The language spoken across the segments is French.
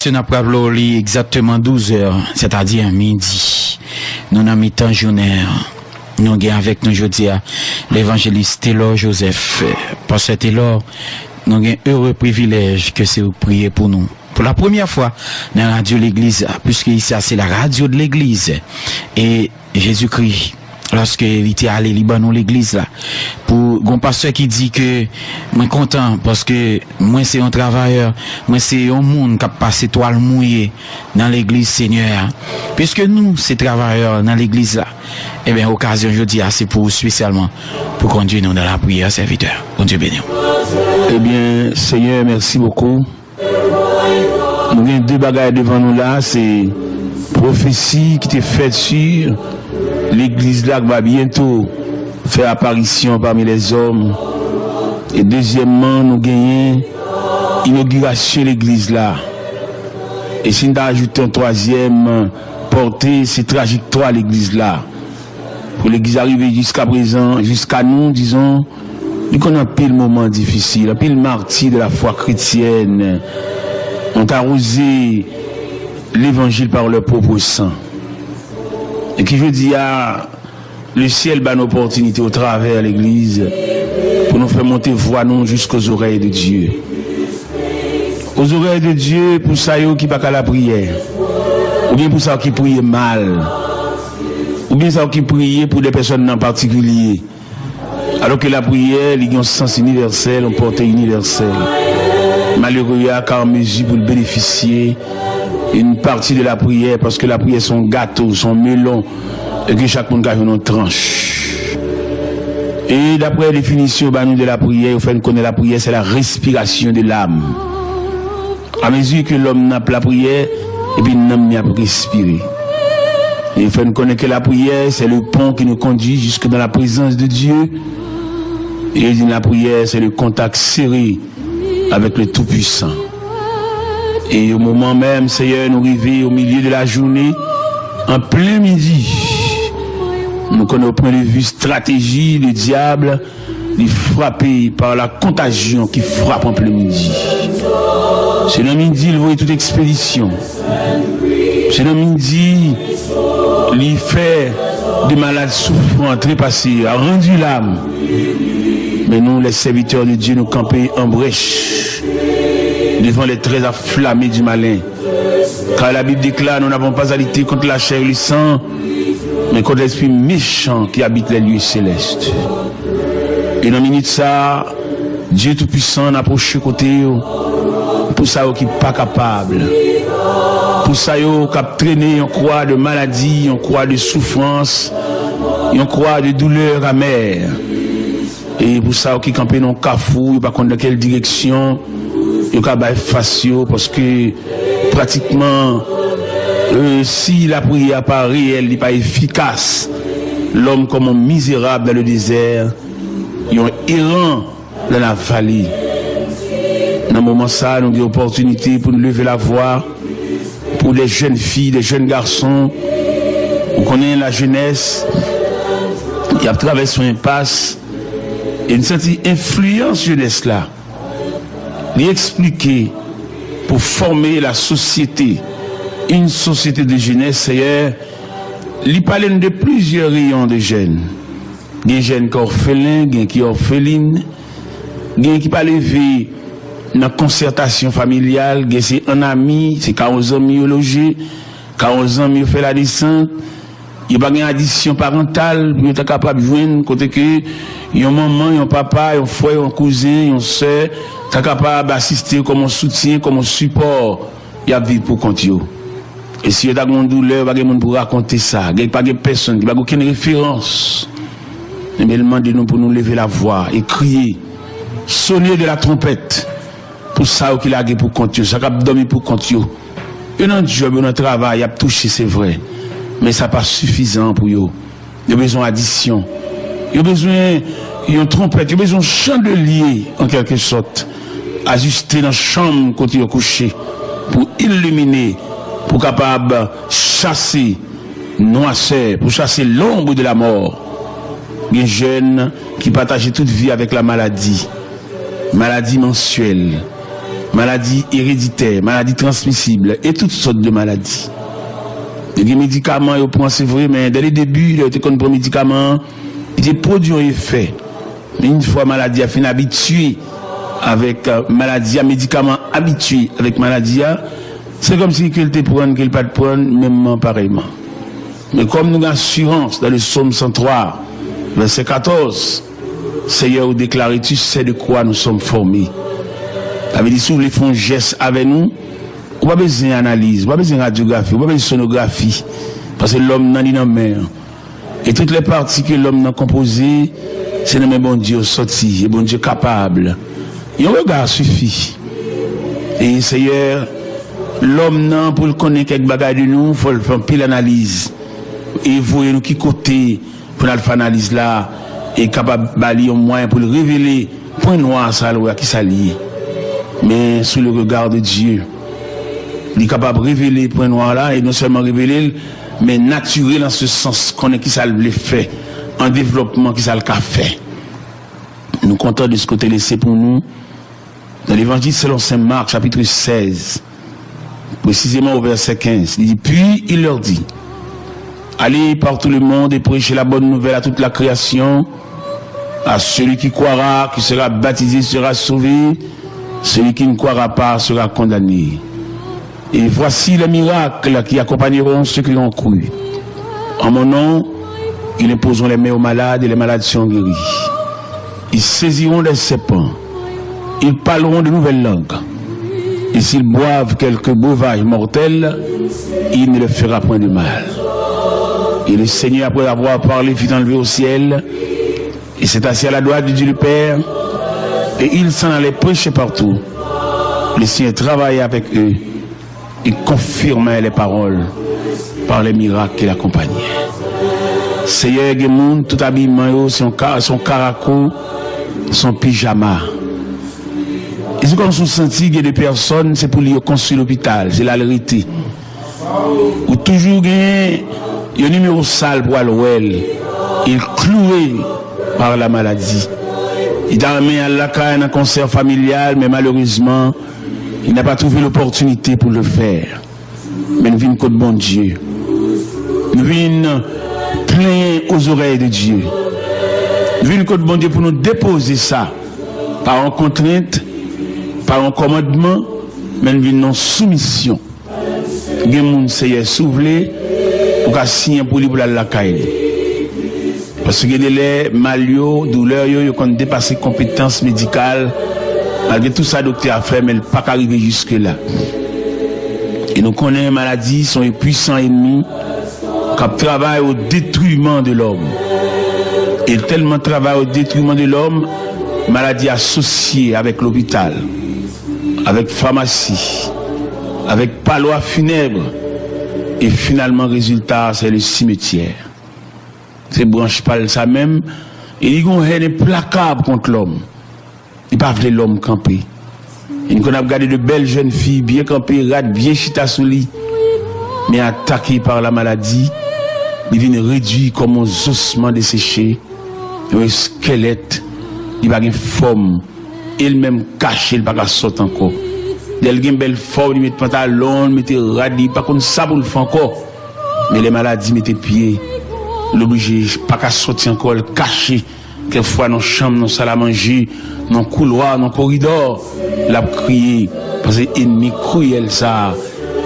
information n'a pas exactement 12 heures, c'est-à-dire midi. Nous avons mis temps journée. Nous avons avec nous aujourd'hui l'évangéliste Taylor Joseph. Pasteur Taylor, nous avons un heureux privilège que c'est vous prier pour nous. Pour la première fois dans la radio de l'église, puisque ici c'est la radio de l'église. Et Jésus-Christ, lorsque il était allé Libanon l'église là, pour un pasteur qui dit que moi content parce que moi c'est un travailleur, moi c'est un monde qui a passé toile mouillée dans l'église Seigneur. Puisque nous c'est travailleurs dans l'église là, eh bien occasion je dis c'est pour spécialement pour conduire nous dans la prière serviteur. Bon Dieu béni. Eh bien Seigneur, merci beaucoup. Nous avons deux bagages devant nous là, c'est prophétie qui était faite sur l'église là qui va bientôt faire apparition parmi les hommes. Et deuxièmement, nous gagnons inauguration de l'église là. Et si nous ajoutons un troisième, porter ces trajectoires à l'église là. Pour l'église arriver jusqu'à présent, jusqu'à nous, disons, nous connaissons pile moment difficile, pile martyr de la foi chrétienne. On a arrosé l'évangile par leur propre sang. Et qui je dis le ciel bat une opportunité au travers de l'église pour nous faire monter voix nous jusqu'aux oreilles de Dieu. Aux oreilles de Dieu pour ça qui pas qu'à la prière. Ou bien pour ça qui prie mal. Ou bien ça qui prie pour des personnes en particulier. Alors que la prière, il y a un sens universel, une portée universelle. Malheureux, car en mesure pour le bénéficier une partie de la prière, parce que la prière son gâteau, son melon, et que chaque monde a une tranche. Et d'après la définition de la prière, il faut connaître la prière, c'est la respiration de l'âme. À mesure que l'homme n'a pas la prière, et puis l'homme n'a pas respiré. Et il faut connaître que la prière, c'est le pont qui nous conduit jusque dans la présence de Dieu. Et la prière, c'est le contact serré avec le Tout-Puissant. Et au moment même, Seigneur, nous arrivons au milieu de la journée, en plein midi. Nous connaissons au point de vue stratégie, le diable, il frappé par la contagion qui frappe en plein midi. C'est le midi, il voit toute expédition. C'est le midi, il fait des malades souffrants, trépassés, a rendu l'âme. Mais nous, les serviteurs de Dieu, nous camper en brèche devant les traits afflammés du malin. Car la Bible déclare, nous n'avons pas à lutter contre la chair et le sang, mais contre l'esprit méchant qui habite les lieux célestes. Et dans une minute ça, Dieu Tout-Puissant n'a approché côté pour ça qui n'est pas capable. Pour ça qui a traîné, on croit de maladie, on croit de souffrance, on croit de douleur amère. Et pour ça qui campé dans le cafou, pas contre quelle direction, il y a facio parce que pratiquement si la prière pas réelle, n'est pas efficace, l'homme comme un misérable dans le désert, il est errant dans la vallée. Dans ce moment ça, nous avons l'opportunité pour nous lever la voix pour les jeunes filles, les jeunes garçons. On connaît la jeunesse, il a traversé une impasse. Et une certaine influence jeunesse là, lui expliquer pour former la société, une société de jeunesse, c'est lui parler de plusieurs rayons de jeunes. Des jeunes qui sont orphelins, des qui sont orphelines, des qui pas lever dans la concertation familiale, des c'est un ami, c'est 40 ans mieux logé, 40 ans mieux fait la descente. Il n'y a pas une addition parentale, il est capable de joindre côté que il y a un maman, un papa, un frère, un cousin, une soeur, il est capable d'assister comme un soutien, comme un support, il y a vivre pour compte. Et si il y a une douleur, il n'y a pas de monde pour raconter ça, il n'y a pas de personne, il n'y a aucune référence. Mais demandez-nous pour nous lever la voix et crier, sonner de la trompette, pour ça qu'il a pour compte, ça a dormi pour compte. Et dans le job, dans le travail, il a touché, c'est vrai. Mais ça n'est pas suffisant pour eux. Il y a besoin d'addition. Il y a besoin d'une trompette. Il y a besoin d'un chandelier, en quelque sorte, ajusté dans la chambre quand il est couché, pour illuminer, pour capable chasser noirceur, pour chasser l'ombre de la mort. Il y a des jeunes qui partagent toute vie avec la maladie. Maladie mensuelle. maladies héréditaires, maladies transmissibles et toutes sortes de maladies. Les médicaments, ils prennent, c'est vrai, mais dès le début, ils étaient contre les médicaments, ils produisent un effet. Mais une fois maladie a fait habitué avec maladie, médicaments habitués avec maladie, c'est comme si qu'elle te prenne, qu'elle pas te prenne, même pareillement. Mais comme nous avons assurance dans le psaume 103, verset 14, Seigneur, vous déclarez, tu sais de quoi nous sommes formés. Ça veut dire, si vous voulez faire un geste avec nous, vous n'avez pas besoin d'analyse, vous n'avez pas besoin de radiographie, vous n'avez pas besoin de sonographie. Parce que l'homme n'a ni dans la mer. Et toutes les parties que l'homme a composées, c'est le bon Dieu sorti, le bon Dieu capable. Et un regard suffit. Et Seigneur, l'homme n'a pour le connaître quelques bagages de nous, il faut faire une pile analyse. Et vous, nous qui côté pour la faire analyse là, et capable de balayer un moyen pour le révéler, point noir, ça, qui s'allie. Mais sous le regard de Dieu, il est capable de révéler le point noir là, et non seulement révéler, mais naturel dans ce sens qu'on est qui ça le fait, en développement qui ça le fait. Nous comptons de ce côté laissé pour nous, dans l'évangile selon Saint Marc, chapitre 16, précisément au verset 15, il dit, puis il leur dit, allez par tout le monde et prêchez la bonne nouvelle à toute la création, à celui qui croira, qui sera baptisé, sera sauvé, celui qui ne croira pas sera condamné. Et voici les miracles qui accompagneront ceux qui ont cru. En mon nom, ils imposeront les mains aux malades et les malades seront guéris. Ils saisiront des serpents. Ils parleront de nouvelles langues. Et s'ils boivent quelques breuvages mortels, il ne leur fera point de mal. Et le Seigneur, après avoir parlé, fut enlevé au ciel. Et s'est assis à la droite de Dieu le Père. Et il s'en allait prêcher partout. Le Seigneur travaillait avec eux. Il confirmait les paroles par les miracles qui l'accompagnaient. Seigneur Gemoun, tout habillement, son caraco, son pyjama. Et c'est comme si on sentit qu'il y a des personnes, c'est pour lui construire l'hôpital, c'est la vérité. Ou toujours il y a un numéro sale pour aller, il est cloué par la maladie. Il a amené à la caille un concert familial, mais malheureusement, il n'a pas trouvé l'opportunité pour le faire. Mais nous venons contre bon Dieu. Nous venons plein aux oreilles de Dieu. Nous venons contre bon Dieu pour nous déposer ça. Par une contrainte, par un commandement, mais nous venons en soumission. Il y a des gens qui sont soufflés pour qu'à signer pour lui pour la caille. Parce que les malio, douleurs, ils ont dépassé les compétences médicales. Malgré tout ça, le docteur a fait, mais il n'a pas arrivé jusque-là. Et nous connaissons les maladies, sont les puissants ennemis qui travaillent au détruisement de l'homme. Et tellement travaillent au détruisement de l'homme, maladies associées avec l'hôpital, avec pharmacie, avec palois funèbres. Et finalement, résultat, c'est le cimetière. Ces branches parlent ça même. Et ils ont une haine implacable contre l'homme. Ils ne peuvent pas l'homme camper. Ils ont regardé de belles jeunes filles, bien campées, rades, bien chita sous lit, mais attaquées par la maladie, ils viennent réduits comme aux ossements desséchés, un squelette, ils n'ont pas de forme, ils-mêmes cachés, ils n'ont pas de sorte encore. Ils ont une belle forme, ils mettent pantalon, ils mettent radis, pas comme ça pour le faire encore. Mais les maladies mettent pieds, l'obligé, pas qu'à sortir encore, caché. Quelquefois dans la chambre, dans la salle à manger, dans le couloir, dans le corridor, l'a crié, parce que l'ennemi cruel ça,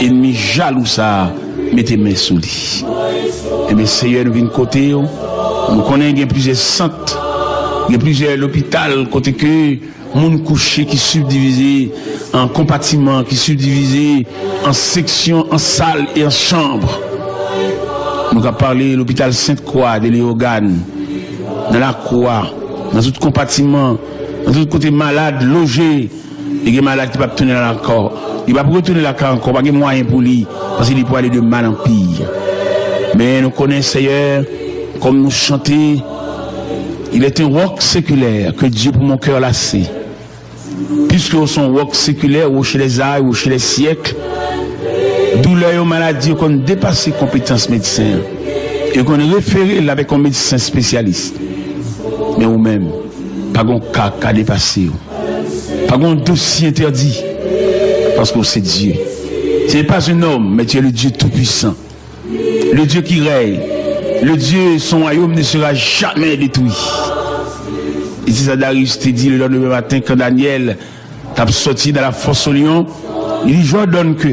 ennemi jaloux ça, mettez mes sous lui. Et bien, Seigneur, nous venons de côté, nous connaissons plusieurs centres, il y a plusieurs hôpitaux, côté que, monde couché qui subdivisé en compartiments, qui subdivisé en sections, en salles et en chambres. Nous avons parlé de l'hôpital Sainte-Croix de Léogane. Dans la croix, dans tout compartiment, dans tout côté malade, logé, et des malades qui ne peuvent pas retourner dans le corps. Il ne va pas retourner dans le corps encore, pas de moyen pour lui, parce qu'il peut aller de mal en pire. Mais nous connaissons, Seigneur, comme nous chantons, il est un roc séculaire que Dieu pour mon cœur lassé. Puisque son roc séculaire, ou chez les âges, ou chez les siècles, douleur et maladie, qu'on dépasse les compétences médecines, et qu'on est référé avec un médecin spécialiste. Mais ou même, pas de cas dépassé, pas de dossier interdit, Parce que c'est Dieu. Tu n'es pas un homme, mais tu es le Dieu tout-puissant. Le Dieu qui règne. Le Dieu, son royaume ne sera jamais détruit. Et c'est ça Darius te dit le lendemain matin quand Daniel t'a sorti dans la fosse au lion. Il dit, j'ordonne que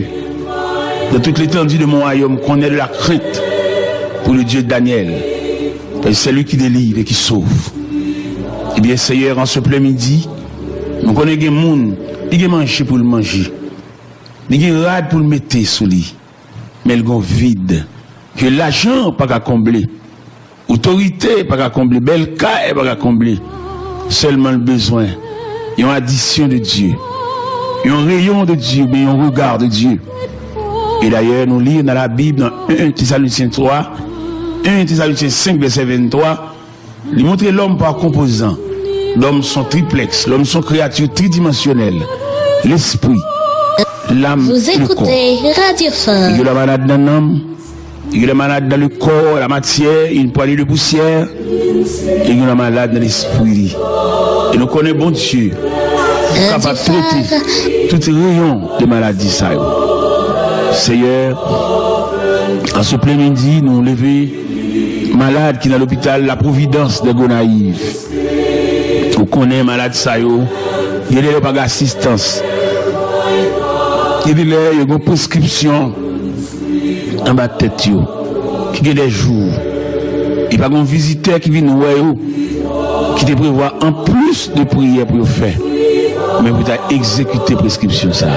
dans toute l'étendue de mon royaume, qu'on ait de la crainte pour le Dieu de Daniel. Parce que c'est lui qui délivre et qui sauve. Eh bien, Seigneur, en ce plein midi, nous connaissons des gens qui ont mangé pour le manger. Ils ont rade pour le mettre sous lit. Mais ils ont vide. Que l'argent pas qu'à combler. Autorité pas qu'à combler. Belle caille pas qu'à combler. Seulement le besoin. Il y a une addition de Dieu. Il y a un rayon de Dieu, mais un regard de Dieu. Et d'ailleurs, nous lisons dans la Bible, dans 1 Thessaloniciens 3, 1 Thessaloniciens 5, verset 23, il montre l'homme par composant. L'homme sont triplex, l'homme sont créatures tridimensionnelles. L'esprit, l'âme Vous et le corps. écoutez Radio Phare. Il y a la malade dans l'âme, il y a la malade dans le corps, la matière, une poignée de poussière, et il y a la malade dans l'esprit. Et nous connaissons bon Dieu, capable de traiter tout rayon de maladie. Seigneur, en ce plein midi, nous levons malade qui est dans l'hôpital La Providence de Gonaïve. Nous connaissons malade il y a pas d'assistance. Il y a une prescription en bas de tête qui a des jours. Il n'y a pas un visiteur qui vient nous voir qui te prévoit en plus de prières pour faire. Mais vous avez exécuté la prescription ça.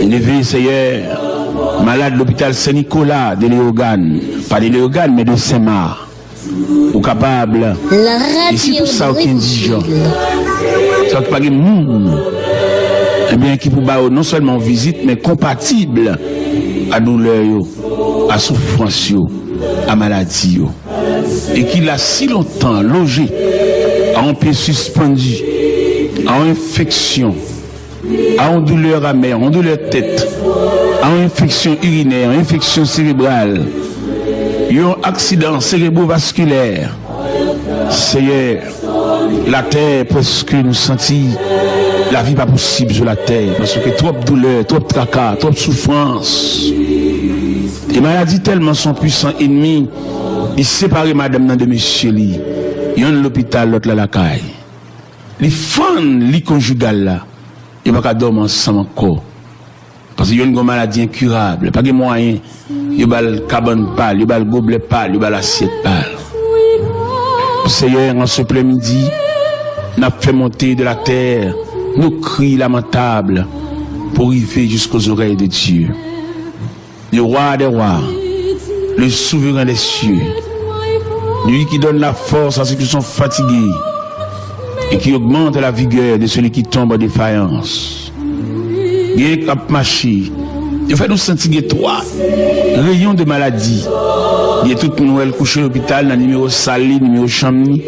Levé, Seigneur, malade de l'hôpital Saint-Nicolas de Léogane, pas de Léogane, mais de Saint-Marc, ou capable. La radio. Et c'est pour ça qu'il est indigent. Ça qui pas de monde, eh bien, qui peut non seulement visite, mais compatible à douleur, à souffrance, à maladie. Et qu'il a si longtemps logé, à un pied suspendu, à une infection, à une douleur amère, à une douleur tête, à une infection urinaire, à une infection cérébrale, un accident cérébrovasculaire. Seigneur, la terre, presque nous sentit la vie pas possible sur la terre, parce que trop de douleur, trop de tracas, trop de souffrance. Les maladies tellement sont puissants ennemis, ils séparent madame de monsieur li. Il y a l'hôpital, l'autre là la caille. Les fans, les conjugales là, ils ne peuvent pas dormir ensemble encore. Parce qu'il y a une maladie incurable. Pas de moyens. Il y a le cabane pâle, il y a le gobelet pâle, il y a l'assiette pâle. Seigneur, en ce plein midi, nous avons fait monter de la terre nos cris lamentables pour arriver jusqu'aux oreilles de Dieu. Le roi des rois, le souverain des cieux, lui qui donne la force à ceux qui sont fatigués et qui augmente la vigueur de celui qui tombe en défaillance. Il a marché. Il fait nous sentir trois rayons de maladie. Il y a tout Noël couché à l'hôpital, dans le numéro Sali, numéro Chamni.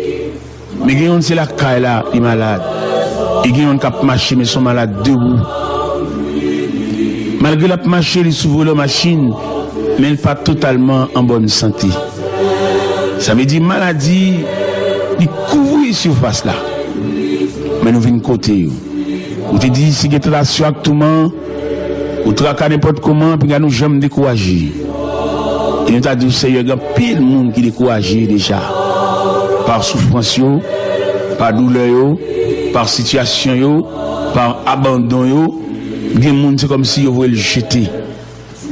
Mais il y a c'est la caille là, il est malade. Et il y a un qui a marché, mais ils sont malades debout. Malgré la marché, il s'ouvre la machine, mais il n'est pas totalement en bonne santé. Ça veut dire maladie, il couvre la surface là. Mais nous venons côté. Vous te dit, si vous êtes relation avec tout le monde, vous traquez n'importe comment, puis nous jamais découragés. Et nous avons dit, Seigneur, il y a pile de monde qui est découragé déjà. Par souffrance, par douleur, par situation, par abandon. Il y a des gens c'est comme si ils voulaient le jeter.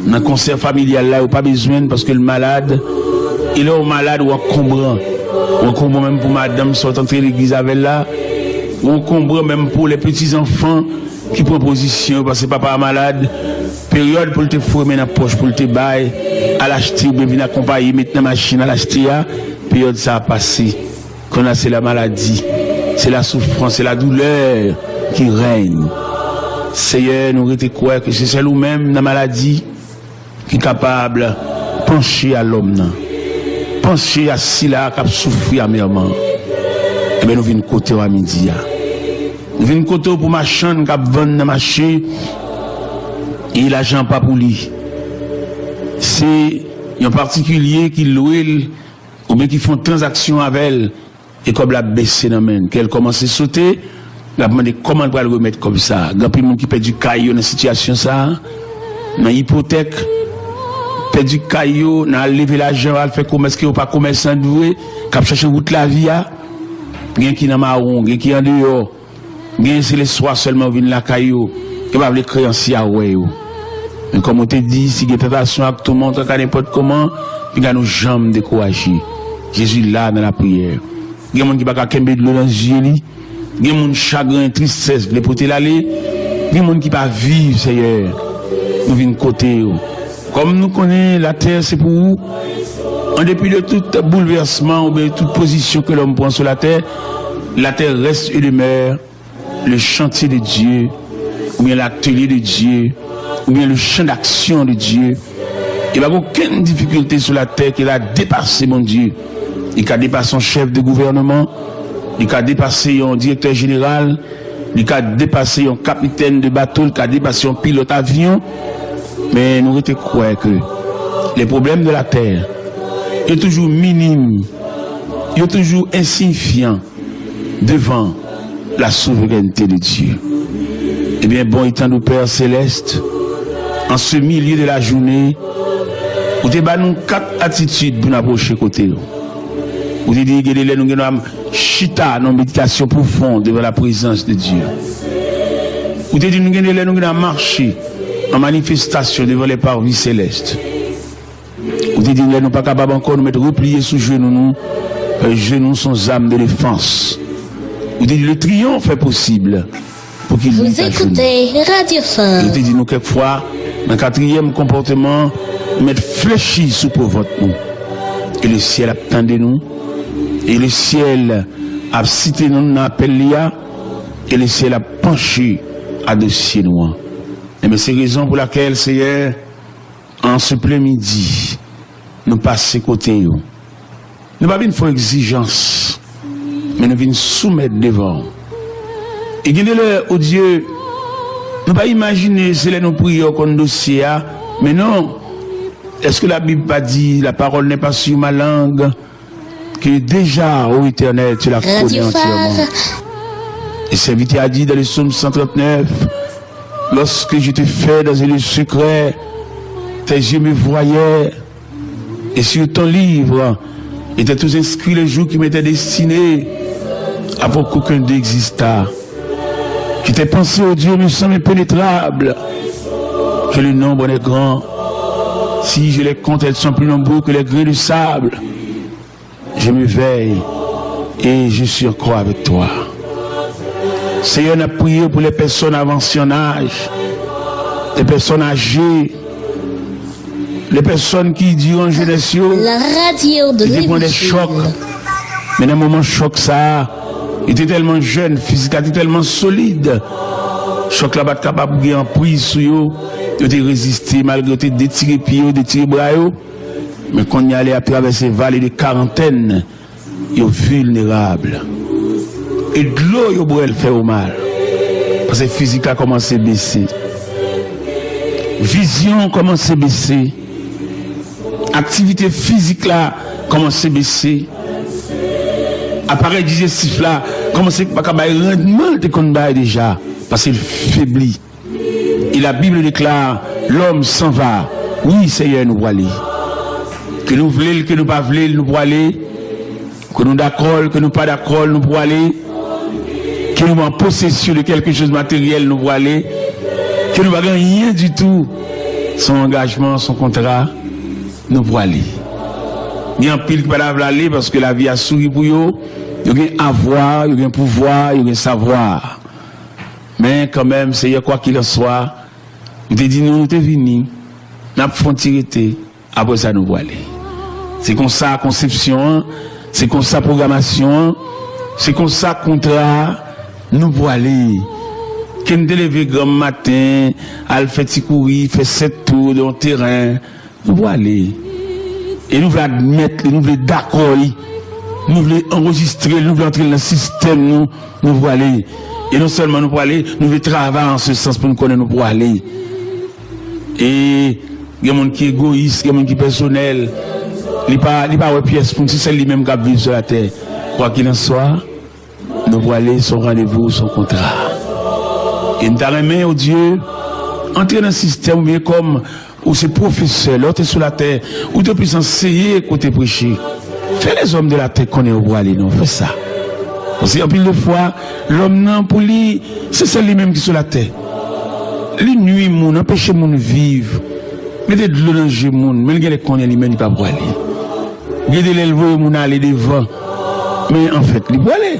Dans le concert familial, là, il n'y a pas besoin parce que le malade, il est malade ou encombrant. On comprend même pour madame qui sont entrées à l'église avec là. On comprend même pour les petits-enfants qui prennent position parce que papa est malade. Période pour te former dans la poche, pour te bailler, à l'acheter, bien venir accompagner, mettre dans la machine à l'acheter. Période ça a passé. Quand c'est la maladie, c'est la souffrance, c'est la douleur qui règne. Seigneur, nous avons croire que c'est celle ou même dans la maladie qui est capable de pencher à l'homme. Pencher à celui-là qui a souffert amèrement. Et bien nous venons côté à midi. Nous venons côté pour ma chambre qui a vendu dans marché. Et l'argent pas pour lui. C'est un particulier qui loue ou bien qui font transaction avec elle. Et comme la baisse dans main, qu'elle commence à sauter, La demande comment on va le remettre comme ça. Il y a des gens qui perdent du caillou dans cette situation ça. Dans l'hypothèque, perdent du caillou, dans lever l'argent, à faire commerce qui n'est pas commerçant doué, qui a cherché route la vie. Il y a qui dans marron, il y a qui en dehors. Il y a c'est les soirs seulement viennent la caillou. Il va les créanciers à ouais. Mais comme on te dit, si il y a tentation à tout le monde, n'importe comment, il y a nos jambes découragées. Jésus là dans la prière. Il y a des gens qui ne peuvent pas de l'eau dans les yeux. Il y a des gens qui chagrin, tristesse, les porter l'aller. Il y a des gens qui ne peuvent pas vivre, Seigneur. Nous venons côté. Comme nous connaissons la terre, c'est pour vous. En dépit de tout bouleversement ou de toute position que l'homme prend sur la terre reste et demeure le chantier de Dieu, ou bien l'atelier de Dieu, ou bien le champ d'action de Dieu. Il n'y a aucune difficulté sur la terre qui a dépassé mon Dieu. Il a dépassé un chef de gouvernement, il a dépassé un directeur général, il a dépassé un capitaine de bateau, il a dépassé un pilote avion. Mais nous devons croire que les problèmes de la terre sont toujours minimes, ils sont toujours insignifiants devant la souveraineté de Dieu. Eh bien, bon étant nous, Père Céleste, en ce milieu de la journée, vous avez nous 4 attitudes pour nous approcher côté. Vous avez dit que nous avons chita, nos méditations profondes devant la présence de Dieu. Vous avez dit que nous avons marché en manifestation devant les parvis célestes. Vous avez dit que nous ne sommes pas capables encore de nous mettre repliés sous genoux, les genoux sont âmes de défense. Vous avez dit que le triomphe est possible pour qu'il Vous écoutez Radio Phare. Vous avez dit nous quelquefois, dans le 4e comportement, mettre fléchi sous pauvre nous. Et le ciel attendait nous. Et le ciel a cité nous dans l'appel l'IA. Et le ciel a penché à dossier nous. Et mais c'est la raison pour laquelle, Seigneur, en ce plein midi, nous passons côté. Nous ne pas une fois exigence, mais nous venons soumettre devant. Et guidez-le au Dieu, nous ne pas imaginer, c'est là nous prions comme dossier, mais non. Est-ce que la Bible pas dit, la parole n'est pas sur ma langue, que déjà, ô Éternel, tu la connais entièrement. Et serviteur a dit dans le psaume 139, lorsque je te fais dans un lieu secret, tes yeux me voyaient, et sur ton livre étaient tous inscrits les jours qui m'étaient destinés, avant qu'aucun d'eux existât. Que tes pensées, ô Dieu, me semblent impénétrables, que le nombre est grand. Si je les compte, elles sont plus nombreuses que les grains de sable. Je me veille et je suis encore avec toi. Seigneur, on a prié pour les personnes avancées en âge, les personnes âgées, les personnes qui durant jeunesse, la radio de l'évangile, des chocs. Mais dans un moment choc, ça, il était tellement jeune, physiquement tellement solide. Choc là-bas capable de en prise sur eux, de résister malgré de détirer pieds, de tirer bras. Mais quand on y allait à travers ces vallées de quarantaine, ils sont vulnérables. Et de l'eau, ils boivent, fait au mal. Parce que physique a commencé à baisser. Vision commence à baisser. Activité physique là commence à baisser. Appareil digestif là commence à baisser rendement de qu'on baille déjà. Parce qu'il faiblit. Et la Bible déclare, l'homme s'en va. Oui, Seigneur, nous voulons. Que nous voulons, que nous pas voulons, nous pouvons aller. Que nous d'accord, que nous pas d'accord, nous pouvons aller. Que nous en possession de quelque chose de matériel, nous pouvons aller. Que nous n'avons rien du tout. Son engagement, son contrat, nous pouvons aller. Il y a un pile qui ne peut pas aller parce que la vie a souri pour eux. Il y a un avoir, il y a un pouvoir, il y a un savoir. Mais quand même, Seigneur, quoi qu'il en soit, nous te dit, nous te venus, nous avons tiré, après ça, nous voilà. C'est comme ça, conception, c'est comme ça, programmation, c'est comme ça, contrat, nous voilà. Quand nous te levons grand matin, à faire petit courir, faire 7 tours dans le terrain, nous voilà. Et nous voulons admettre, nous voulons d'accord, nous voulons enregistrer, nous voulons entrer dans le système, nous voilà. Et non seulement nous pour aller, nous devons travailler en ce sens pour nous connaître, nous pour aller. Et il y a des gens qui sont égoïstes, il y a des gens qui sont personnels. Il n'y a pas de pièce pour nous, c'est lui-même qui vit sur la terre. Quoi qu'il en soit, nous nous pour aller son rendez-vous, son contrat. Et nous t'arrêtons au Dieu, entrer dans le système, bien comme, où c'est professeur, l'autre est sur la terre, où tu puisses enseigner, côté prêcher. Fais les hommes de la terre qu'on est au pour aller, non, fais ça. Parce qu'en pile de fois, l'homme, non, pour lui, c'est celle lui-même qui est sur la terre. Les nuits, moun, empêcher moun vivre. Mettez de l'eau dans le moun, mais les qu'on est lui-même, il pas pour aller. Gardez l'élevé, moun aller devant. Mais en fait, il peut aller.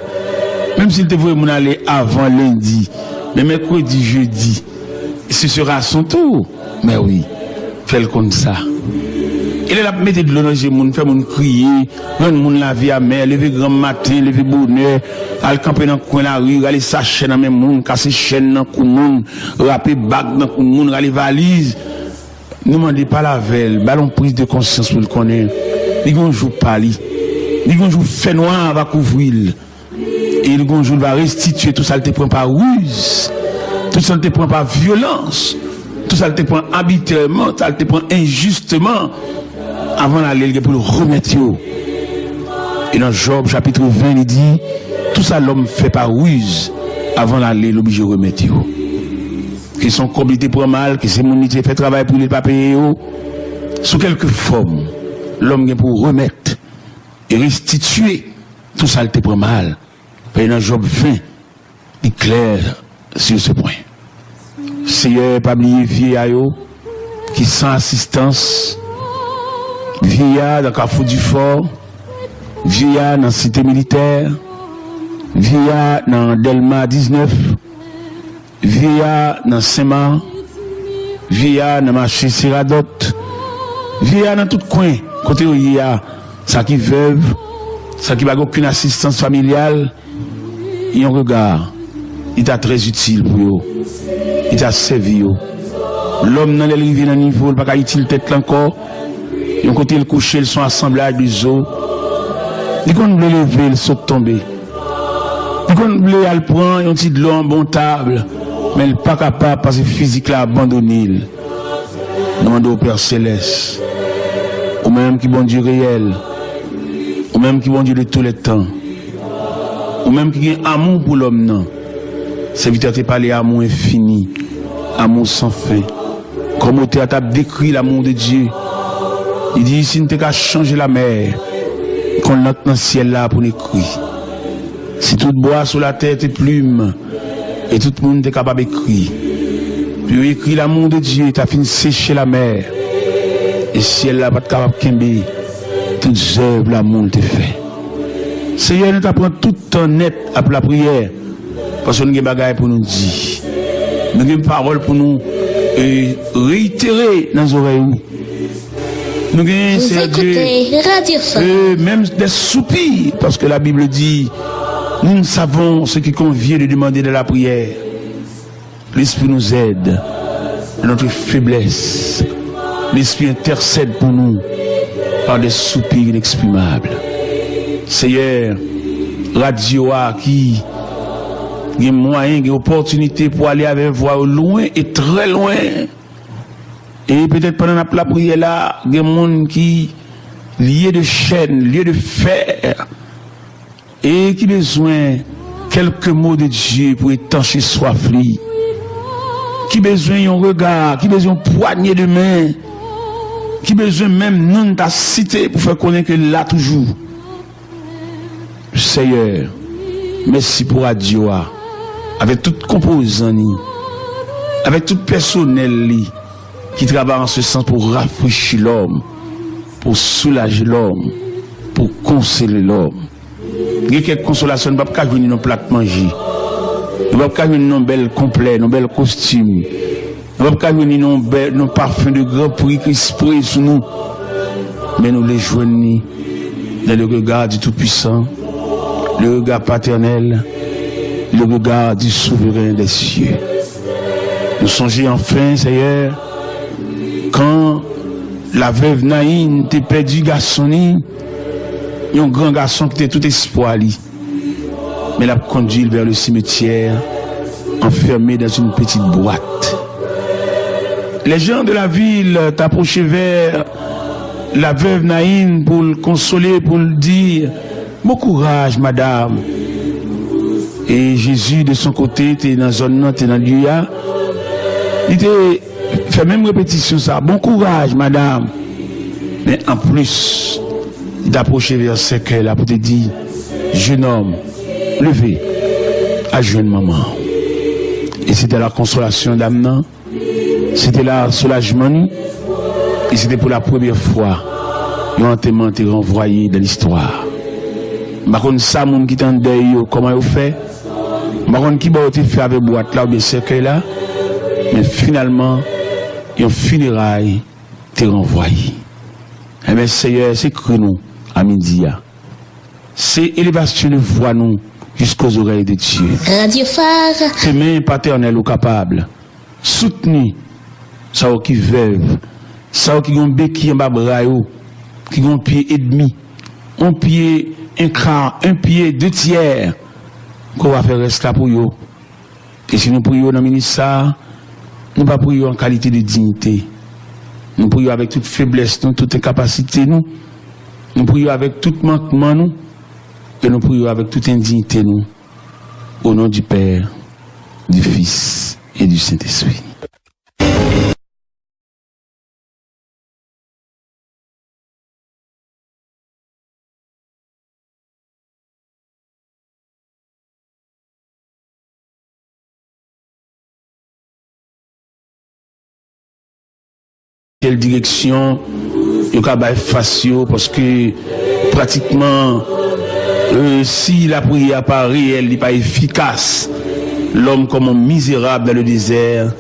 Même s'il te voulait moun aller avant lundi, mais mercredi, jeudi, ce sera son tour. Mais oui, fais-le comme ça. Il est là, mettez de l'eau dans le moun, fait moun crier, rendre moun la vie à mer, lever grand matin, lever bonheur, aller camper dans le coin de la rue, aller s'acheter dans le même moun, casser chaîne dans le moun, rapper bague dans le moun, aller valise. Ne demandez pas la veille, ballon prise de conscience pour le connaître. Il gon jour pali. Il gon jour fait noir va couvrir. Et il gon jour va restituer tout ça te prend par ruse. Tout ça te prend par violence. Tout ça te prend arbitrairement, ça te prend injustement avant d'aller pour le remettre. Et dans Job chapitre 20 il dit tout ça l'homme fait par ruse avant d'aller l'obligé de remettre. Que son comité prend mal, que c'est mon métier fait travail pour les pas payer, sous quelque forme, l'homme est pour remettre et restituer tout ça te prend mal. Et dans Job 20, il est clair sur ce point. Seigneur, pas oublier vieillard qui sans assistance, vieillard dans Carrefour du Fort, vieillard dans la cité militaire, vieillard dans Delma 19, vieillard dans Saint-Marc, vieillard dans marché Siradot, vieillard dans tout coin, côté où il y a ça qui veuve, ça qui n'a aucune assistance familiale, il y a un regard, il est très utile pour eux, il t'a servi. L'homme dans l'arrivée dans le niveau, il n'a pas utile tête encore, il y a un côté le coucher, ils sont assemblage des os, il qu'on veut lever, il saute tomber. Il qu'on veut le prendre, il y a un petit de l'eau en bon table. Mais il n'est pas capable parce que physique l'a abandonné. Demande au Père Céleste, au même qui bon Dieu réel, au même qui bon Dieu de tous les temps, au même qui a amour pour l'homme, non. C'est vite à te parler amour infini, amour sans fin. Comme tu as décrit l'amour de Dieu, il dit si nous t'es qu'à changer la mer, qu'on l'a dans le ciel là pour nous écrire. Si tout bois sur la tête et plume, et tout le monde est capable d'écrire. Puis écrit l'amour de Dieu, tu as fini de sécher la mer. Et si elle n'a pas capable de kembe, toutes œuvres l'amour te fait. Seigneur, nous t'apprend tout le temps net après la prière. Parce que nous avons des bagages pour nous dire. Nous avons des paroles pour nous réitérer dans nos oreilles. Nous avons même des soupirs. Parce que la Bible dit, nous savons ce qui convient de demander de la prière. L'Esprit nous aide dans notre faiblesse. L'Esprit intercède pour nous par des soupirs inexprimables. Seigneur, radio qui a des moyens, des opportunités pour aller avec voix au loin et très loin. Et peut-être pendant la prière là, il y a des gens qui liés de chaînes, liés de fer. Et qui besoin quelques mots de Dieu pour étancher soif, qui besoin un regard, qui besoin poignée de main, qui besoin même non de ta cité pour faire connaître que là toujours. Seigneur, merci pour Radio, avec tout composant, avec tout personnel qui travaille en ce sens pour rafraîchir l'homme, pour soulager l'homme, pour consoler l'homme. Il y a quelques consolations, nous ne pouvons pas jouer nos plats de manger. Nous ne pouvons pas jouer nos belles complets, nos belles costumes. Nous ne pouvons pas jouer nos parfums de grand prix qui sprayent sur nous. Mais nous les joignons dans le regard du Tout-Puissant, le regard paternel, le regard du souverain des cieux. Nous songeons enfin, Seigneur, quand la veuve Naïn t'a perdu garçon, un grand garçon qui était tout espoir, mais l'a conduit vers le cimetière, enfermé dans une petite boîte. Les gens de la ville t'approchaient vers la veuve Naïn pour le consoler, pour le dire, bon courage, madame. Et Jésus, de son côté, était dans la zone, était dans le lieu. Il était fait même répétition ça. Bon courage, madame. Mais en plus, il t'approchait vers ce cœur-là pour te dire, jeune homme, levez, à jeune maman. Et c'était la consolation d'Amnan. C'était le soulagement. Et c'était pour la première fois. Ils ont été renvoyés dans l'histoire. Par contre, ça, moun qui t'en deuil, comment ils ont fait? Par contre, qui a été fait avec boîte là ou bien cercueil là? Mais finalement, ils ont funérailles, t'es renvoyé. Eh bien, Seigneur, c'est que nous, à midi. C'est élévation de voix nous jusqu'aux oreilles de Dieu. Radio Phare. Tes mains paternelles ou capables. Soutenir. Ça qui veuve. Ça qui ont béquille en bas bras, qui ont pied et demi. Un pied, un quart, un pied, 2/3. Qu'on va faire rester là pour eux. Et si nous prions dans le ministère, nous ne prions pas en qualité de dignité. Nous prions avec toute faiblesse, nous, toute incapacité, nous. Nous prions avec tout manquement, nous. Et nous prions avec toute indignité, nous. Au nom du Père, du Fils et du Saint-Esprit. Quelle direction il y a facio parce que pratiquement si la prière pas réelle, n'est pas efficace, l'homme comme un misérable dans le désert,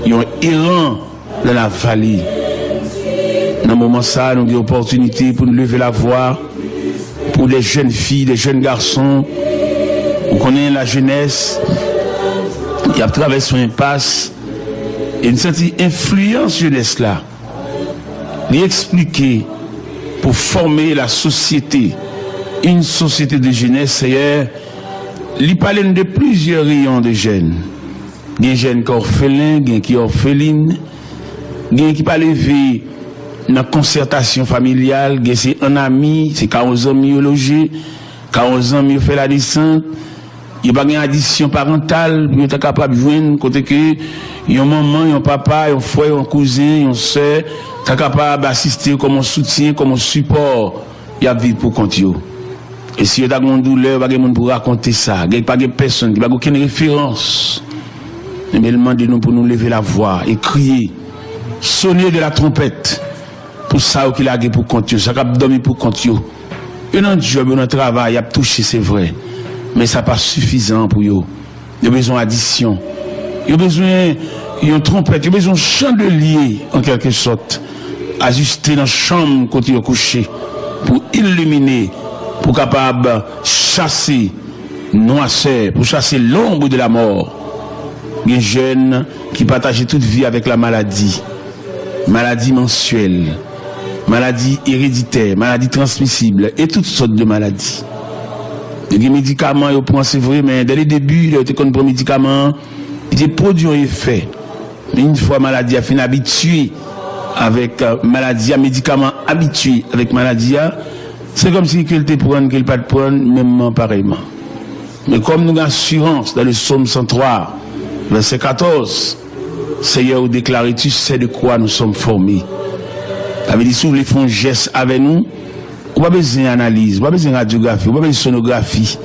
il y a un errant dans la vallée. Dans ce moment ça, nous avons l'opportunité pour nous lever la voix pour les jeunes filles, les jeunes garçons. On connaît la jeunesse, il y a traversé une impasse. Et une certaine influence jeunesse là, lui expliquer pour former la société, une société de jeunesse, c'est lui parler de plusieurs rayons de jeunes. Des jeunes qui sont orphelins, des qui sont orphelines, des qui pas lever dans la concertation familiale, des c'est un ami, c'est 40 ans mieux logé, 40 ans mieux fait la descente. Il n'y a pas d'addition parentale, il est capable de joindre côté que il y a un maman, un papa, un frère, un cousin, un soeur, tu es capable d'assister comme un soutien, comme un support, il y a vie pour continuer. Et si il y a une douleur, il n'y a pas de pour raconter ça, il n'y a pas de personne, il n'y a aucune référence. Mais demandez-nous pour nous lever la voix et crier, sonner de la trompette, pour ça qu'il a pour continuer, ça qu'il a dormi pour continuer. Il y a un job, un travail, il y a touché, c'est vrai. Mais ça n'est pas suffisant pour eux. Il y a besoin d'addition. Il y a besoin d'une trompette. Il y a besoin d'un chandelier, en quelque sorte, ajusté dans la chambre quand ils sont couchés, pour illuminer, pour capable chasser noirceur, pour chasser l'ombre de la mort. Il y a des jeunes qui partagent toute vie avec la maladie. Maladie mensuelle, maladie héréditaire, maladie transmissible et toutes sortes de maladies. Il y a des médicaments, ils prennent, c'est vrai, mais dès le début, il y a des médicaments, des produits ont effet. Mais une fois maladie a fini habitué avec maladie, médicaments habitués avec maladie, c'est comme si qu'elle te prenne, qu'elle pas te prenne, même pareillement. Mais comme nous avons assurance dans le psaume 103, verset 14, Seigneur, vous déclarez, tu sais de quoi nous sommes formés. Ça veut dire, si vous voulez faire un geste avec nous, on n'a pas besoin d'analyse, on n'a pas besoin de radiographie, on n'a pas besoin de sonographie.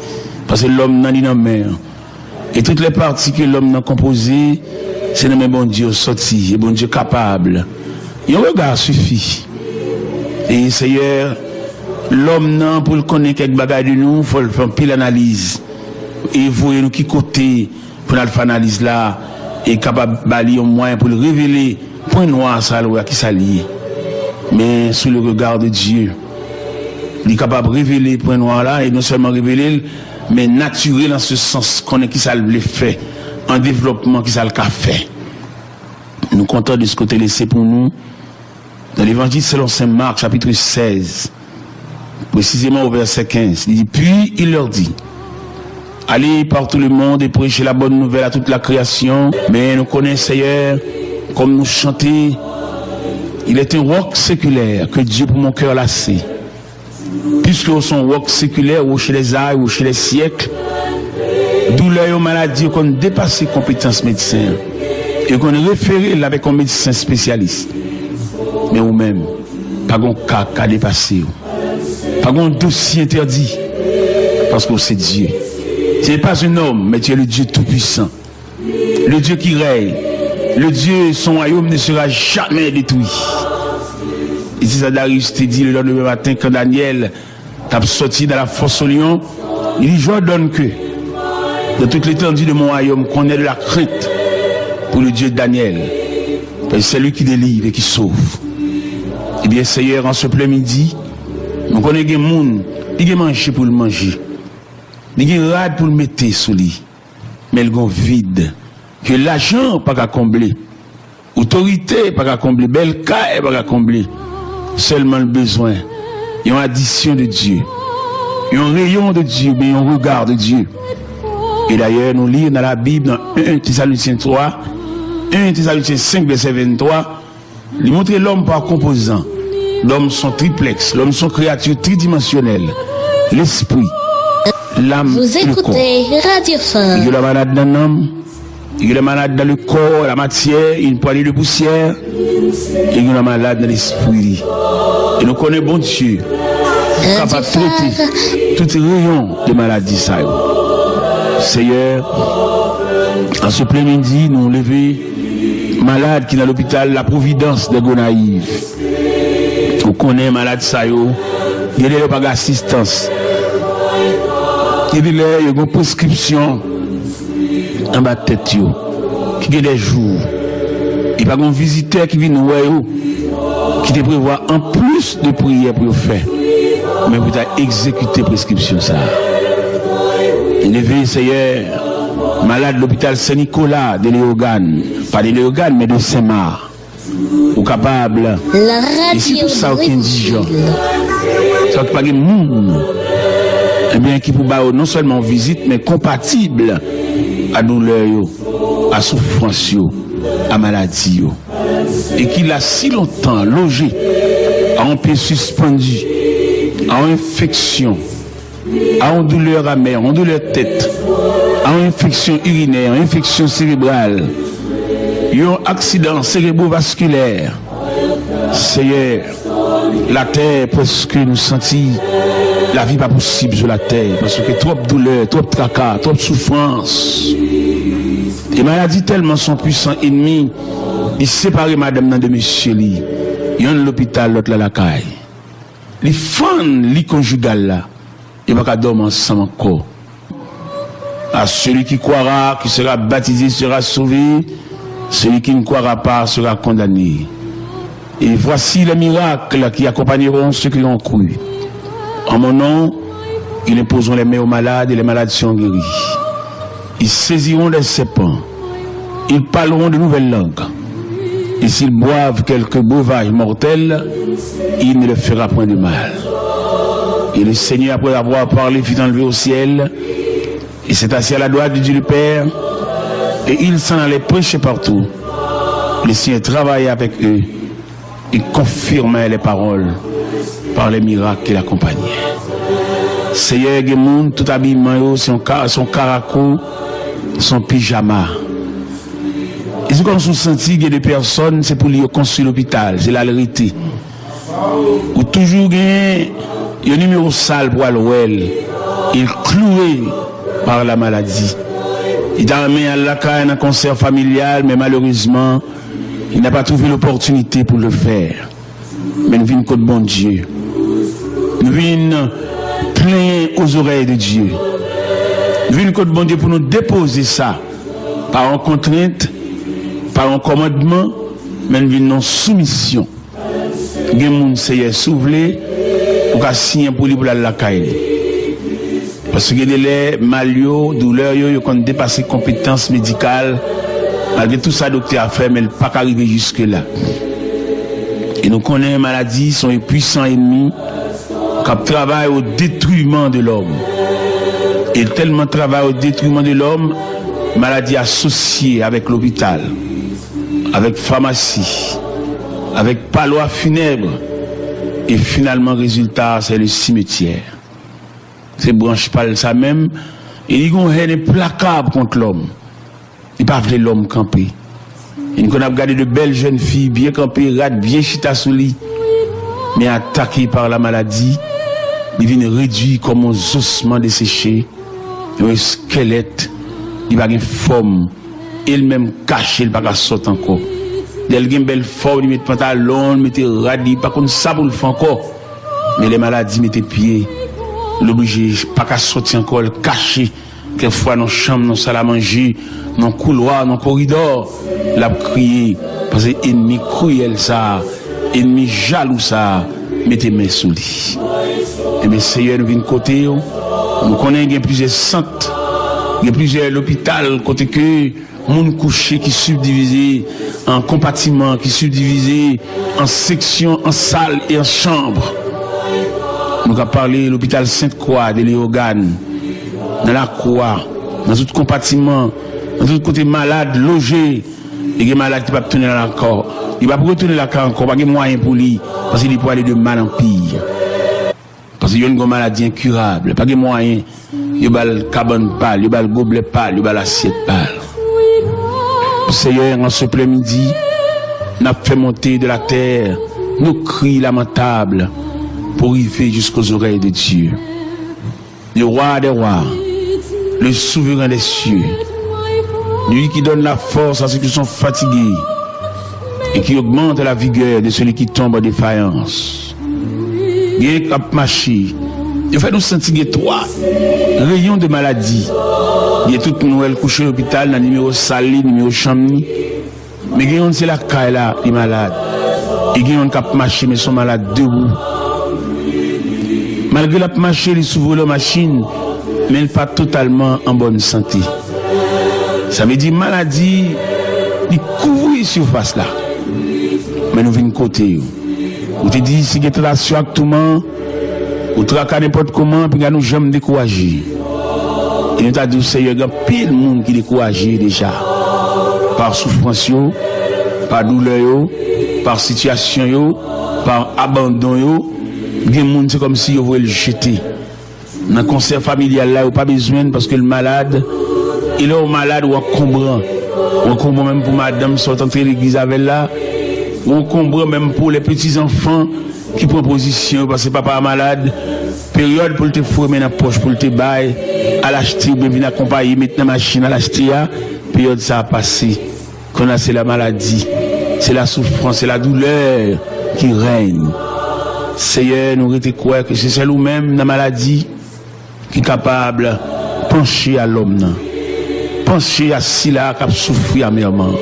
Parce que l'homme n'a ni dans la mer. Et toutes les parties que l'homme n'a composées, c'est le même bon Dieu sorti, le bon Dieu capable. Et un regard suffit. Et Seigneur, l'homme n'a pour le connaître quelque bagaille de nous, il faut faire pile analyse. Et vous, nous qui côté pour la faire analyse là, et capable de balayer un moyen pour le révéler, point noir, ça, qui s'allie. Mais sous le regard de Dieu, il est capable de révéler point noir là, et non seulement révéler, mais naturel en ce sens qu'on est qui ça le fait, en développement qui ça le fait. Nous comptons de ce côté laissé pour nous, dans l'évangile selon Saint Marc, chapitre 16, précisément au verset 15, il dit, puis il leur dit, allez par tout le monde et prêchez la bonne nouvelle à toute la création, mais nous connaissons Seigneur, comme nous chantons, il est un roc séculaire que Dieu pour mon cœur lassé. Puisque son roc séculaire, ou chez les âges, ou chez les siècles, douleur, maladie, qu'on dépasse les compétences médecins et qu'on référé avec un médecin spécialiste. Mais ou même, pas un cas à dépasser, pas un dossier interdit, parce que c'est Dieu. Ce n'est pas un homme, mais tu es le Dieu tout-puissant, le Dieu qui règne, le Dieu, son royaume ne sera jamais détruit. Et c'est ça Darius te dit le lendemain matin quand Daniel t'a sorti de la fosse au lion, il dit j'ordonne que de toute l'étendue de mon royaume qu'on ait de la crainte pour le Dieu de Daniel. Parce que c'est lui qui délivre et qui sauve. Eh bien Seigneur, en ce plein midi, nous connaissons des gens qui ont mangé pour le manger, qui ont rade pour le mettre sous lit, mais ils ont vide, que l'argent pas qu'à combler, autorité pas qu'à combler, belle caille pas qu'à combler. Seulement le besoin, il y a une addition de Dieu, il y a un rayon de Dieu, mais il y a un regard de Dieu. Et d'ailleurs, nous lisons dans la Bible, dans 1 Thessaloniciens 3, 1 Thessaloniciens 5, verset 23, il montre l'homme par composant. L'homme sont triplex, l'homme sont créatures tridimensionnelles. L'esprit, l'âme, Vous le corps. écoutez Radio Fin. Il y a la malade dans l'âme, il y a la malade dans le corps, la matière, une poignée de poussière. Il y a la malade dans l'esprit. Et nous connaissons bon Dieu, capable de traiter tout rayon de maladie. Seigneur, en ce plein midi, nous levons malade qui est dans l'hôpital La Providence de Gonaïve. Nous connaissons malade ça, il y a pas d'assistance. Il y a une prescription en bas de tête, qui a des jours. Il n'y a pas de visiteur qui vient nous voir, qui te prévoit en plus de prières pour faire. Mais vous avez exécuté la prescription. Ça. Il est Seigneur, malade de l'hôpital Saint-Nicolas de Léogane, pas de Léogane, mais de Saint-Marc. Ou capable. La et c'est radio pour ça qu'il dit Jean. Brésil. Ça pas de monde. Eh bien, qui peut non seulement visite, mais compatible à douleur, à souffrance, à maladie. Et qu'il a si longtemps logé à un pied suspendu, à une infection, à une douleur amère, à une douleur tête, à une infection urinaire, à une infection cérébrale, un accident cérébrovasculaire. Seigneur, la terre, parce que nous sentons la vie pas possible sur la terre, parce que trop de douleur, trop de tracas, trop de souffrance. Les maladies tellement sont puissants ennemis, ils séparent madame de monsieur li. Il y a l'hôpital, l'autre là la caille. Les fans, les conjugales là, ils vont pas dormir ensemble encore. À celui qui croira, qui sera baptisé, sera sauvé. Celui qui ne croira pas sera condamné. Et voici les miracles qui accompagneront ceux qui ont cru. En mon nom, ils imposeront les mains aux malades et les malades seront guéris. Ils saisiront des serpents. Ils parleront de nouvelles langues. Et s'ils boivent quelques breuvages mortels, il ne leur fera point de mal. Et le Seigneur, après avoir parlé, fut enlevé au ciel. Et s'est assis à la droite de Dieu le Père. Et il s'en allait prêcher partout. Le Seigneur travaillait avec eux. Il confirmait les paroles par les miracles qui l'accompagnaient. Seigneur, il y a des gens, tout habillement, son caraco, son pyjama. Et c'est comme si on sentit qu'il y a des personnes, c'est pour lui construire l'hôpital, c'est la vérité. Ou toujours il y a un numéro sale pour l'ouel. Il est cloué par la maladie. Il a amené à la caille un concert familial, mais malheureusement, il n'a pas trouvé l'opportunité pour le faire. Mais nous venons contre bon Dieu. Nous venons plein aux oreilles de Dieu. Nous venons contre bon Dieu pour nous déposer ça. Par une contrainte, par un commandement, mais nous venons en soumission. Il y a des gens qui sont soufflés pour signer pour lui pour la caille. Parce que les malio, douleurs, ils ont dépassé les compétences médicales. Malgré tout ça, le docteur a fait, mais il n'a pas arrivé jusque-là. Et nous connaissons les maladies, sont les puissants ennemis qui travaillent au détruisement de l'homme. Et tellement travaillent au détruisement de l'homme, maladies associées avec l'hôpital, avec pharmacie, avec palois funèbres. Et finalement, résultat, c'est le cimetière. Ces branches pâles, ça même, Il y a une haine implacable contre l'homme. Il pas veut l'homme camper. Et nous avons regardé de belles jeunes filles bien campées, rades, bien chita sous lit, mais attaquées par la maladie, ils viennent réduits comme un ossement desséché, un squelette, il va avoir une forme, elle-même cachée, il va pas sortir encore. Il a une belle forme, il met pantalon, il met radis, pas comme ça pour le faire encore. Mais les maladies mettent pieds, l'obligé, pas qu'à sortir encore, caché, quelquefois dans la chambre, dans la salle à manger, dans le couloir, dans le corridor, l'a crié, parce que ennemi cruel ça, ennemi jaloux ça, mettez mes sous lui. Et bien, Seigneur, nous venons côté, nous connaissons plusieurs centres, il y a plusieurs hôpitaux, côté que, monde couché qui subdivisé en compartiments, qui subdivisé en sections, en salles et en chambres. Nous avons parlé de l'hôpital Sainte-Croix de Léogane, dans la Croix, dans tout compartiment, dans tout côté malade, logé, et des malades qui ne peuvent pas retourner dans la corps. Il ne va pas retourner dans la corps encore, pas de moyen pour lui, parce qu'il peut aller de mal en pire. Parce qu'il y a une maladie incurable, pas de moyen. Il y a le cabane pâle, il y a le gobelet pâle, il y a l'assiette pâle. Seigneur, en ce après-midi, nous avons fait monter de la terre nos cris lamentables pour arriver jusqu'aux oreilles de Dieu. Le roi des rois, le souverain des cieux, lui qui donne la force à ceux qui sont fatigués et qui augmente la vigueur de celui qui tombe en défaillance. Il y a marché. Il fait nous sentir trois rayons de maladie. Il y a toute Noël couché à l'hôpital, dans le numéro Sali, numéro Chamni. Mais il y a c'est la caille là, il est malade. Et il y a un cap marché, mais ils sont malades debout. Malgré la marché, ils s'ouvrent la machine, mais ils ne sont pas totalement en bonne santé. Ça veut dire maladie, il couvre la surface là. Mais nous venons côté. Vous te dites, si vous êtes là sur tout le monde, vous traquez n'importe comment, puis nous jamais décourager. Et nous avons dit, Seigneur, il y a pile de monde qui est découragé déjà. Par souffrance, par douleur, par situation, par abandon. Il y a des gens, c'est comme si vous voulaient le jeter. Dans le concert familial, là, vous n'avez pas besoin parce que le malade, il est au malade ou encombrant. On encombrant même pour madame qui sont entrée à l'église avec là. On encombrant même pour les petits-enfants qui prennent position parce que papa est malade. Période pour te former dans la poche, pour te bailler, à l'acheter, ou bien venir accompagner, mettre dans la machine à l'acheter. Période ça a passé. Qu'on a, c'est la maladie, c'est la souffrance, c'est la douleur qui règne. Seigneur, nous avons croire que c'est celle ou même dans la maladie qui est capable de pencher à l'homme. Pencher à celui-là qui a souffert amèrement.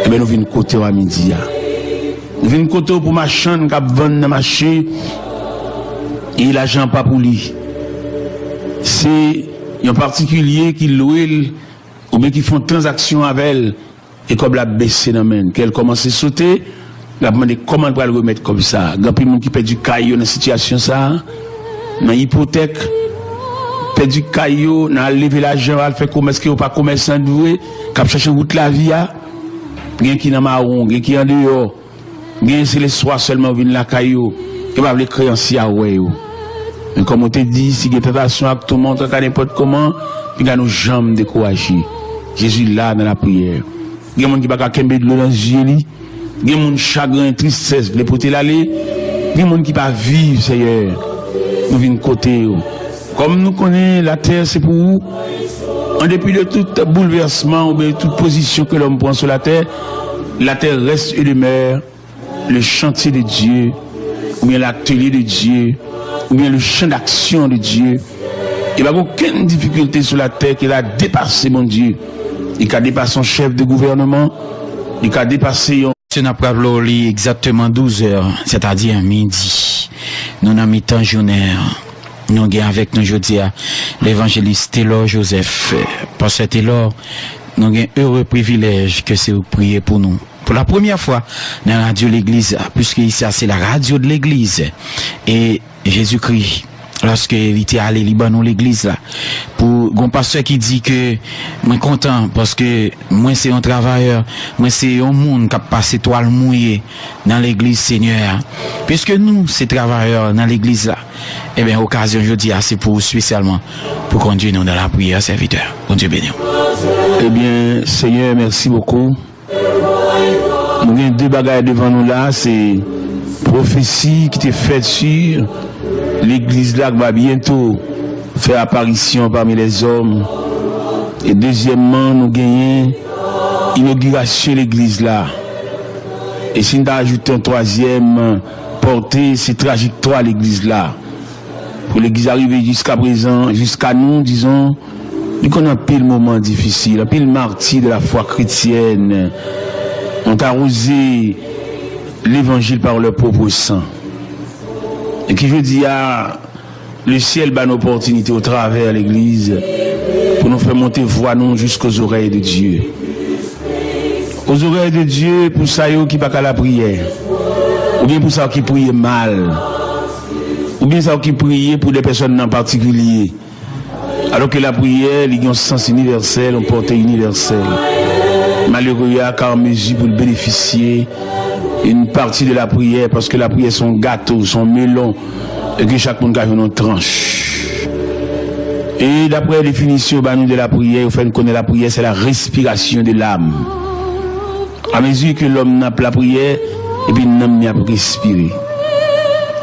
Et bien nous venons côté à midi. Nous venons côté pour ma chaîne qui a vendu dans le marché. Et l'argent pas pour lui. C'est un particulier qui loue ou bien qui font transaction avec elle et comme la baissé dans main qu'elle commence à sauter, la demande comment elle va le remettre comme ça. Il y a des gens qui perdent du caillou dans la situation ça, dans l'hypothèque, perdent du caillou, dans lever l'argent, elle fait commerce qui ou pas commerçant doué, qui cherche route la vie a. Gen qui dans marron, gen qui en dehors. Gen c'est les soirs seulement viennent la caillou. Et pas les créanciers à ouais. Mais comme on te dit, si il y a tentation à tout le monde, n'importe comment, puis nous jamais décourager. Jésus là dans la prière. Il y a des gens qui ne peuvent pas de l'eau dans les yeux. Il y a des gens qui chagrin, tristesse, les porter l'aller. Il y a des gens qui ne peuvent pas vivre, Seigneur. Nous venons côté. Comme nous connaissons la terre, c'est pour vous. En dépit de tout bouleversement ou de toute position que l'homme prend sur la terre reste et demeure le chantier de Dieu, ou bien l'atelier de Dieu, ou bien le champ d'action de Dieu. Il n'y a aucune difficulté sur la terre qu'il a dépassé, mon Dieu. Il a dépassé son chef de gouvernement, il a dépassé... C'est exactement 12 heures, c'est-à-dire midi. Nous avons mis temps journée. Nous avons avec nous aujourd'hui l'évangéliste Taylor Joseph. Pour cet Taylor, nous avons un heureux privilège que c'est de prier pour nous. Pour la première fois dans la radio de l'église, puisque ici c'est la radio de l'église. Et Jésus-Christ lorsque il était allé Liban l'église là pour un pasteur qui dit que moi content parce que moi c'est un travailleur, moi c'est un monde qui a passé toile mouillée dans l'église Seigneur, puisque nous c'est travailleurs dans l'église là, et bien occasion je dis c'est pour spécialement pour conduire nous dans la prière serviteur. Bon Dieu béni. Eh bien Seigneur, merci beaucoup. Nous avons deux bagages devant nous là, c'est prophétie qui était faite sur l'église là qui va bientôt faire apparition parmi les hommes. Et deuxièmement, nous gagnons inauguration de l'église là. Et si nous ajoutons un troisième, porter ces trajectoires à l'église là. Pour l'église arriver jusqu'à présent, jusqu'à nous, disons, nous connaissons pile moment difficile, un pile martyr de la foi chrétienne. On a arrosé l'évangile par leur propre sang. Et qui je dis à le ciel bat une opportunité au travers de l'église pour nous faire monter voix nous jusqu'aux oreilles de Dieu. Aux oreilles de Dieu pour ça qui pas qu'à la prière. Ou bien pour ça qui prie mal. Ou bien ça qui prie pour des personnes en particulier. Alors que la prière, il y a un sens universel, une portée universelle. Malheureux, il y a qu'à mesure pour le bénéficier une partie de la prière, parce que la prière son gâteau, son melon, et que chaque monde a une tranche. Et d'après la définition de la prière, vous faites connaître la prière, c'est la respiration de l'âme. À mesure que l'homme n'a pas la prière, et puis l'homme n'a pas respirer.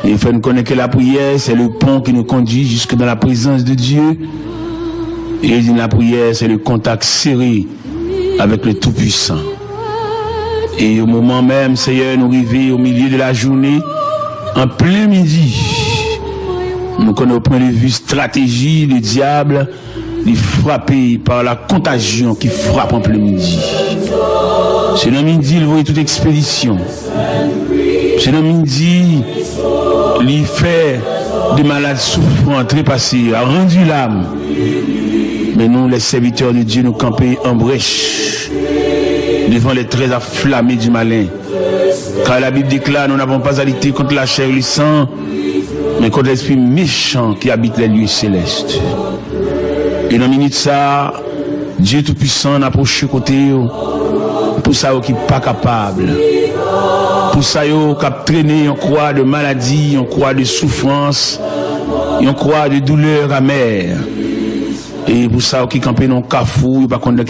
Et il faut connaître que la prière, c'est le pont qui nous conduit jusque dans la présence de Dieu. Et la prière, c'est le contact serré avec le Tout-Puissant. Et au moment même, Seigneur, nous arrivons au milieu de la journée, en plein midi. Nous connaissons au point de vue stratégie, le diable est frappé par la contagion qui frappe en plein midi. C'est dans midi, il voit toute expédition. C'est dans midi, il fait des malades souffrants, trépassés, a rendu l'âme. Mais nous, les serviteurs de Dieu, nous camper en brèche devant les traits afflammés du malin. Car la Bible déclare, nous n'avons pas à lutter contre la chair et le sang, mais contre l'esprit méchant qui habite les lieux célestes. Et dans une minute ça, Dieu Tout-Puissant n'a approché côté pour ça qui n'est pas capable. Pour ça qui a traîné en croix de maladie, en croix de souffrance, en croix de douleur amère. Et pour ça qui campé dans le cafou,